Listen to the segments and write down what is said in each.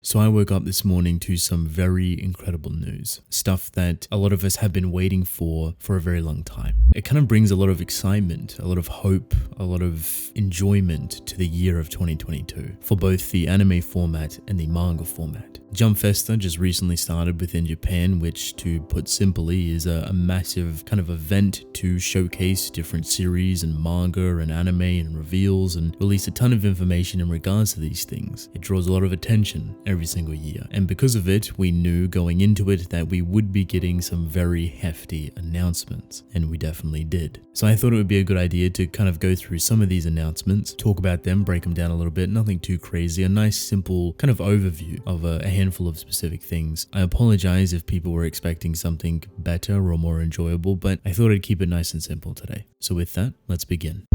So I woke up this morning to some very incredible news, stuff that a lot of us have been waiting for a very long time. It kind of brings a lot of excitement, a lot of hope, a lot of enjoyment to the year of 2022 for both the anime format and the manga format. Jump Festa just recently started within Japan, which, to put simply, is a massive kind of event to showcase different series and manga and anime and reveals and release a ton of information in regards to these things. It draws a lot of attention every single year, and because of it, we knew going into it that we would be getting some very hefty announcements, and we definitely did. So I thought it would be a good idea to kind of go through some of these announcements, talk about them, break them down a little bit, nothing too crazy, a nice simple kind of overview of a handful of specific things. I apologize if people were expecting something better or more enjoyable, but I thought I'd keep it nice and simple today. So with that, let's begin.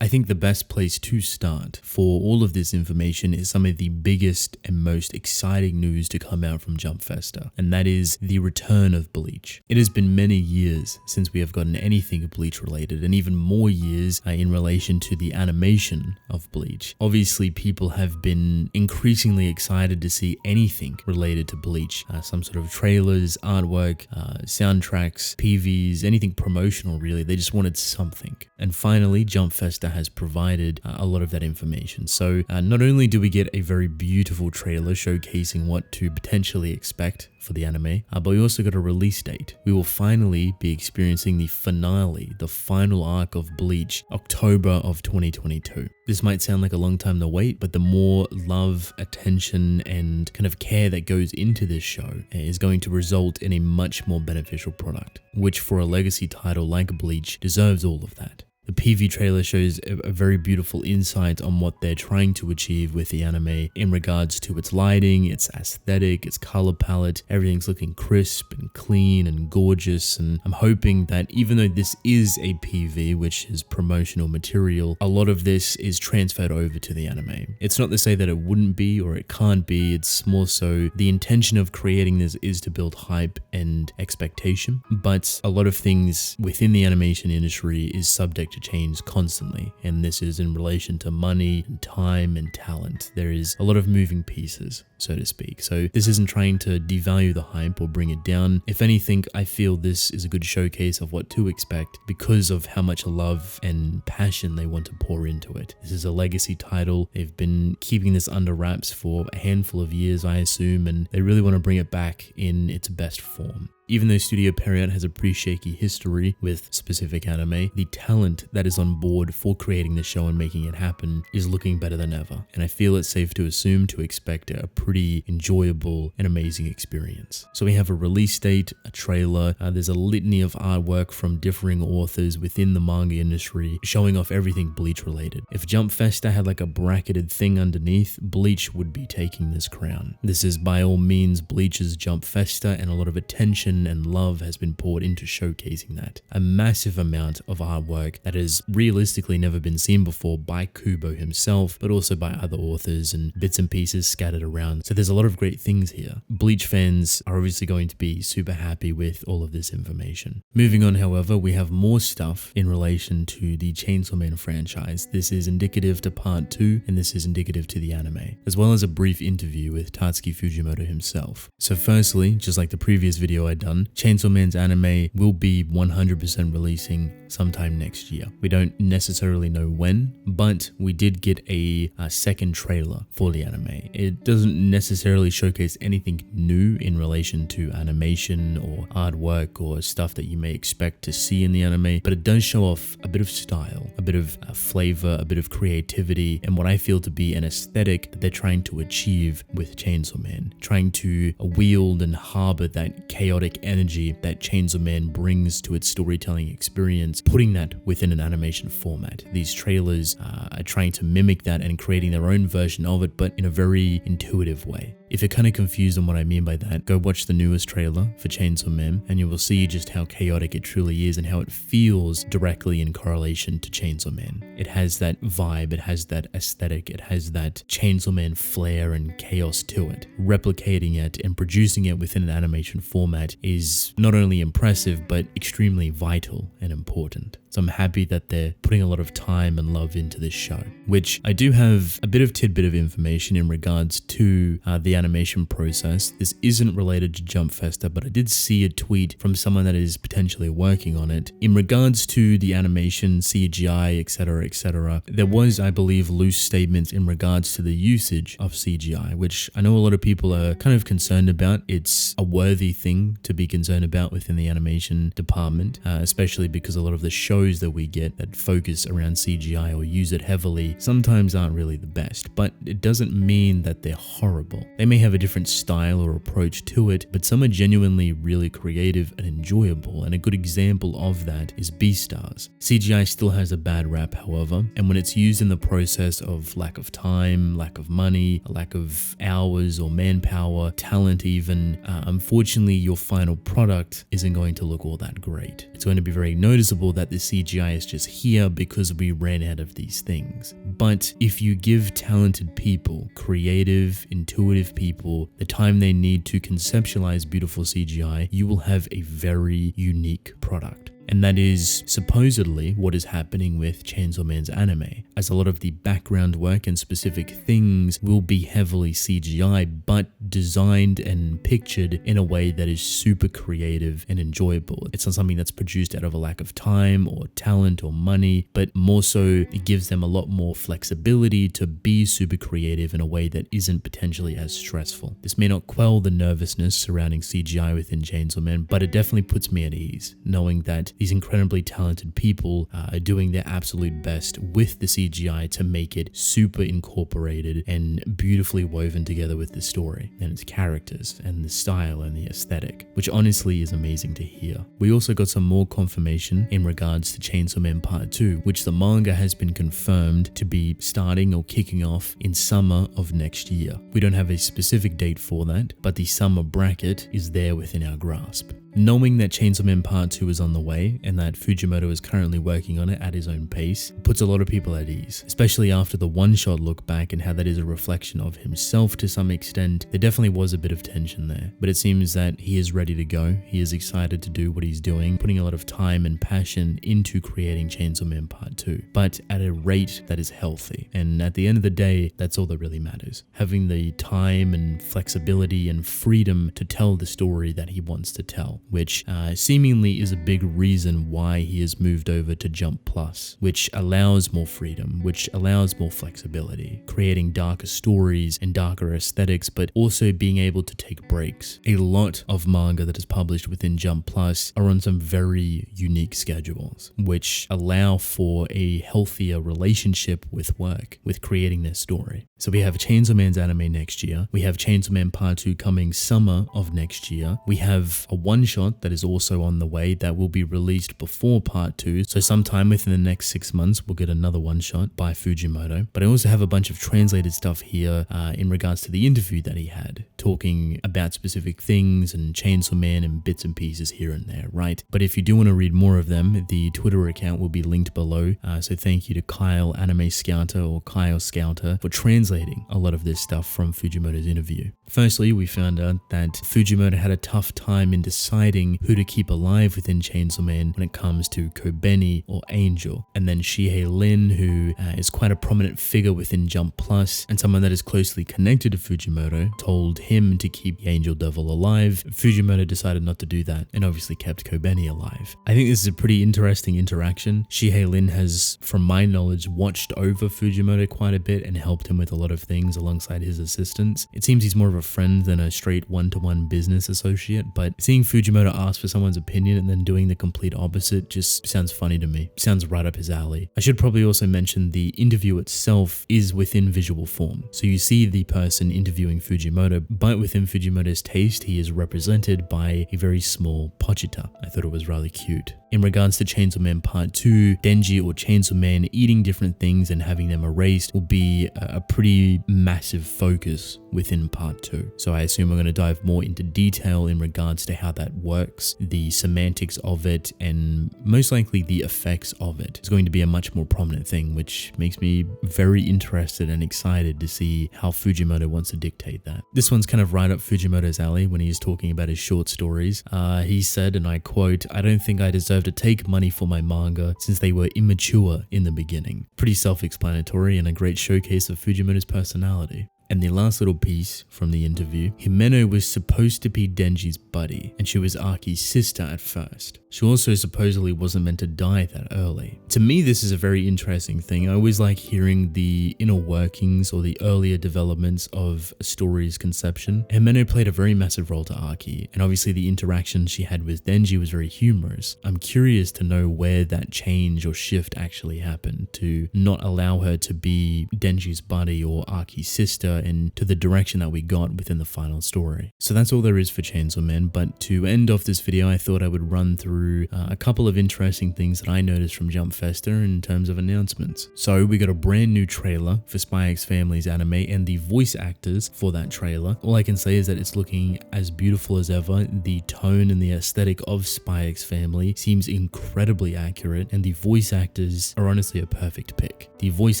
I think the best place to start for all of this information is some of the biggest and most exciting news to come out from Jump Festa, and that is the return of Bleach. It has been many years since we have gotten anything Bleach related, and even more years in relation to the animation of Bleach. Obviously, people have been increasingly excited to see anything related to Bleach, some sort of trailers, artwork, soundtracks, PVs, anything promotional really. They just wanted something. And finally, Jump Festa has provided a lot of that information. So not only do we get a very beautiful trailer showcasing what to potentially expect for the anime, but we also got a release date. We will finally be experiencing the finale, the final arc of Bleach, October of 2022. This might sound like a long time to wait, but the more love, attention, and kind of care that goes into this show is going to result in a much more beneficial product, which for a legacy title like Bleach deserves all of that. The PV trailer shows a very beautiful insight on what they're trying to achieve with the anime in regards to its lighting, its aesthetic, its color palette. Everything's looking crisp and clean and gorgeous, and I'm hoping that even though this is a PV, which is promotional material, a lot of this is transferred over to the anime. It's not to say that it wouldn't be or it can't be, it's more so the intention of creating this is to build hype and expectation, but a lot of things within the animation industry is subject to change constantly, and this is in relation to money and time and talent. There is a lot of moving pieces, so to speak. So this isn't trying to devalue the hype or bring it down. If anything, I feel this is a good showcase of what to expect because of how much love and passion they want to pour into it. This is a legacy title. They've been keeping this under wraps for a handful of years, I assume, and they really want to bring it back in its best form. Even though Studio Period has a pretty shaky history with specific anime, the talent that is on board for creating the show and making it happen is looking better than ever. And I feel it's safe to assume to expect a pretty enjoyable and amazing experience. So we have a release date, a trailer, there's a litany of artwork from differing authors within the manga industry showing off everything Bleach related. If Jump Festa had like a bracketed thing underneath, Bleach would be taking this crown. This is by all means Bleach's Jump Festa, and a lot of attention and love has been poured into showcasing that. A massive amount of artwork that has realistically never been seen before by Kubo himself, but also by other authors and bits and pieces scattered around. So there's a lot of great things here. Bleach fans are obviously going to be super happy with all of this information. Moving on, however, we have more stuff in relation to the Chainsaw Man franchise. This is indicative to part 2, and this is indicative to the anime, as well as a brief interview with Tatsuki Fujimoto himself. So firstly, just like the previous video I'd done, Chainsaw Man's anime will be 100% releasing sometime next year. We don't necessarily know when, but we did get a second trailer for the anime. It doesn't necessarily showcase anything new in relation to animation or artwork or stuff that you may expect to see in the anime, but it does show off a bit of style, a bit of flavor, a bit of creativity, and what I feel to be an aesthetic that they're trying to achieve with Chainsaw Man, trying to wield and harbor that chaotic energy that Chainsaw Man brings to its storytelling experience, putting that within an animation format. These trailers are trying to mimic that and creating their own version of it, but in a very intuitive way. If you're kind of confused on what I mean by that, go watch the newest trailer for Chainsaw Man and you will see just how chaotic it truly is and how it feels directly in correlation to Chainsaw Man. It has that vibe, it has that aesthetic, it has that Chainsaw Man flair and chaos to it. Replicating it and producing it within an animation format is not only impressive but extremely vital and important. So I'm happy that they're putting a lot of time and love into this show, which I do have a bit of tidbit of information in regards to the animation process. This isn't related to Jump Festa, but I did see a tweet from someone that is potentially working on it. In regards to the animation, CGI, etc., there was, I believe, loose statements in regards to the usage of CGI, which I know a lot of people are kind of concerned about. It's a worthy thing to be concerned about within the animation department, especially because a lot of the shows that we get that focus around CGI or use it heavily sometimes aren't really the best, but it doesn't mean that they're horrible. They may have a different style or approach to it, but some are genuinely really creative and enjoyable, and a good example of that is Beastars. CGI still has a bad rap, however, and when it's used in the process of lack of time, lack of money, lack of hours or manpower, talent even, unfortunately your final product isn't going to look all that great. It's going to be very noticeable that the CGI is just here because we ran out of these things. But if you give talented people, creative, intuitive people, the time they need to conceptualize beautiful CGI, you will have a very unique product. And that is supposedly what is happening with Chainsaw Man's anime, as a lot of the background work and specific things will be heavily CGI, but designed and pictured in a way that is super creative and enjoyable. It's not something that's produced out of a lack of time or talent or money, but more so it gives them a lot more flexibility to be super creative in a way that isn't potentially as stressful. This may not quell the nervousness surrounding CGI within Chainsaw Man, but it definitely puts me at ease, knowing that these incredibly talented people are doing their absolute best with the CGI to make it super incorporated and beautifully woven together with the story and its characters and the style and the aesthetic, which honestly is amazing to hear. We also got some more confirmation in regards to Chainsaw Man Part 2, which the manga has been confirmed to be starting or kicking off in summer of next year. We don't have a specific date for that, but the summer bracket is there within our grasp. Knowing that Chainsaw Man Part 2 is on the way and that Fujimoto is currently working on it at his own pace puts a lot of people at ease, especially after the one-shot look back and how that is a reflection of himself to some extent. There definitely was a bit of tension there, but it seems that he is ready to go. He is excited to do what he's doing, putting a lot of time and passion into creating Chainsaw Man Part 2, but at a rate that is healthy. And at the end of the day, that's all that really matters. Having the time and flexibility and freedom to tell the story that he wants to tell, which seemingly is a big reason why he has moved over to Jump Plus, which allows more freedom, which allows more flexibility, creating darker stories and darker aesthetics, but also being able to take breaks. A lot of manga that is published within Jump Plus are on some very unique schedules, which allow for a healthier relationship with work, with creating their story. So we have Chainsaw Man's anime next year. We have Chainsaw Man Part 2 coming summer of next year. We have a one-shot that is also on the way that will be released before Part 2. So sometime within the next 6 months, we'll get another one-shot by Fujimoto. But I also have a bunch of translated stuff here in regards to the interview that he had, talking about specific things and Chainsaw Man and bits and pieces here and there, right? But if you do want to read more of them, the Twitter account will be linked below. So thank you to Kyle Anime Scouter or Kyle Scouter for translating a lot of this stuff from Fujimoto's interview. Firstly, we found out that Fujimoto had a tough time in deciding who to keep alive within Chainsaw Man when it comes to Kobeni or Angel. And then Shihei Lin, who is quite a prominent figure within Jump Plus and someone that is closely connected to Fujimoto, told him to keep the Angel Devil alive. Fujimoto decided not to do that and obviously kept Kobeni alive. I think this is a pretty interesting interaction. Shihei Lin has, from my knowledge, watched over Fujimoto quite a bit and helped him with a lot of things alongside his assistants. It seems he's more of a friend than a straight one-to-one business associate, but seeing Fujimoto Fujimoto asks for someone's opinion and then doing the complete opposite just sounds funny to me. Sounds right up his alley. I should probably also mention the interview itself is within visual form. So you see the person interviewing Fujimoto, but within Fujimoto's taste, he is represented by a very small Pochita. I thought it was rather cute. In regards to Chainsaw Man Part 2, Denji or Chainsaw Man eating different things and having them erased will be a pretty massive focus within Part 2. So I assume we're going to dive more into detail in regards to how that works, the semantics of it, and most likely the effects of it. It's going to be a much more prominent thing, which makes me very interested and excited to see how Fujimoto wants to dictate that. This one's kind of right up Fujimoto's alley when he's talking about his short stories. He said, and I quote, "I don't think I deserve to take money for my manga since they were immature in the beginning." Pretty self-explanatory and a great showcase of Fujimoto's personality. And the last little piece from the interview, Himeno was supposed to be Denji's buddy, and she was Aki's sister at first. She also supposedly wasn't meant to die that early. To me, this is a very interesting thing. I always like hearing the inner workings or the earlier developments of a story's conception. Himeno played a very massive role to Aki, and obviously the interaction she had with Denji was very humorous. I'm curious to know where that change or shift actually happened to not allow her to be Denji's buddy or Aki's sister, and to the direction that we got within the final story. So that's all there is for Chainsaw Man, but to end off this video, I thought I would run through a couple of interesting things that I noticed from Jump Festa in terms of announcements. So we got a brand new trailer for Spy X Family's anime and the voice actors for that trailer. All I can say is that it's looking as beautiful as ever. The tone and the aesthetic of Spy X Family seems incredibly accurate, and the voice actors are honestly a perfect pick. The voice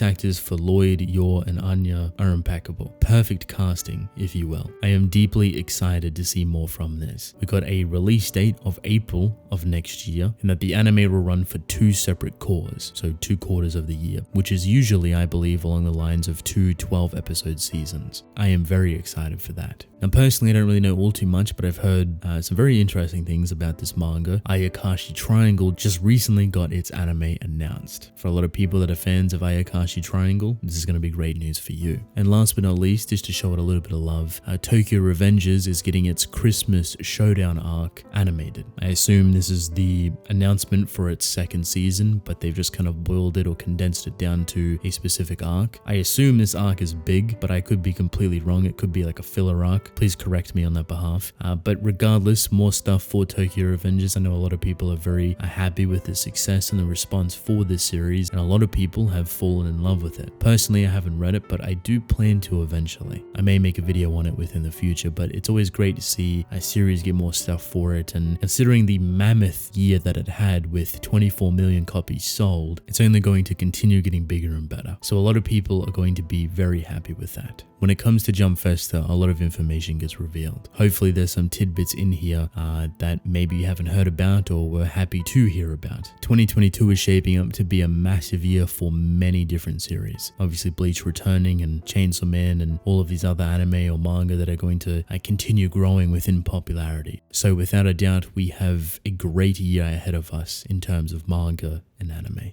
actors for Lloyd, Yor, and Anya are impeccable. Perfect casting, if you will. I am deeply excited to see more from this. We got a release date of April of next year, and that the anime will run for 2 separate cores, so 2 quarters of the year, which is usually, I believe, along the lines of 2 12-episode seasons. I am very excited for that. Now, personally, I don't really know all too much, but I've heard some very interesting things about this manga. Ayakashi Triangle just recently got its anime announced. For a lot of people that are fans of Ayakashi Triangle, this is going to be great news for you. And last but not least, just to show it a little bit of love, Tokyo Revengers is getting its Christmas Showdown arc animated. I assume this is the announcement for its 2nd season, but they've just kind of boiled it or condensed it down to a specific arc. I assume this arc is big, but I could be completely wrong. It could be like a filler arc. Please correct me on that behalf. But regardless, more stuff for Tokyo Revengers. I know a lot of people are very happy with the success and the response for this series, and a lot of people have fallen in love with it. Personally, I haven't read it, but I do plan to eventually. I may make a video on it within the future, but it's always great to see a series get more stuff for it, and considering the mammoth year that it had with 24 million copies sold, it's only going to continue getting bigger and better. So a lot of people are going to be very happy with that. When it comes to Jump Festa, a lot of information gets revealed. Hopefully there's some tidbits in here that maybe you haven't heard about or were happy to hear about. 2022 is shaping up to be a massive year for many different series. Obviously Bleach returning, and Chainsaw Man, and all of these other anime or manga that are going to continue growing within popularity. So without a doubt, we have a great year ahead of us in terms of manga and anime.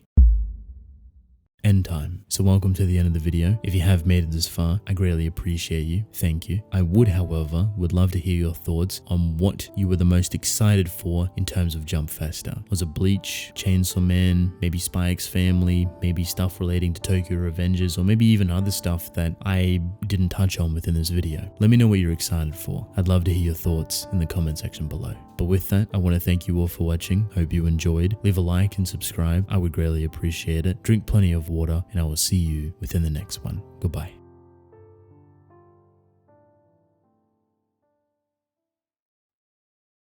Endtime. So welcome to the end of the video. If you have made it this far, I greatly appreciate you. Thank you. I would, however, love to hear your thoughts on what you were the most excited for in terms of Jump Festa. Was it Bleach, Chainsaw Man, maybe Spy X Family, maybe stuff relating to Tokyo Revengers, or maybe even other stuff that I didn't touch on within this video? Let me know what you're excited for. I'd love to hear your thoughts in the comment section below. But with that, I want to thank you all for watching. Hope you enjoyed. Leave a like and subscribe. I would greatly appreciate it. Drink plenty of water, and I will see you within the next one. Goodbye.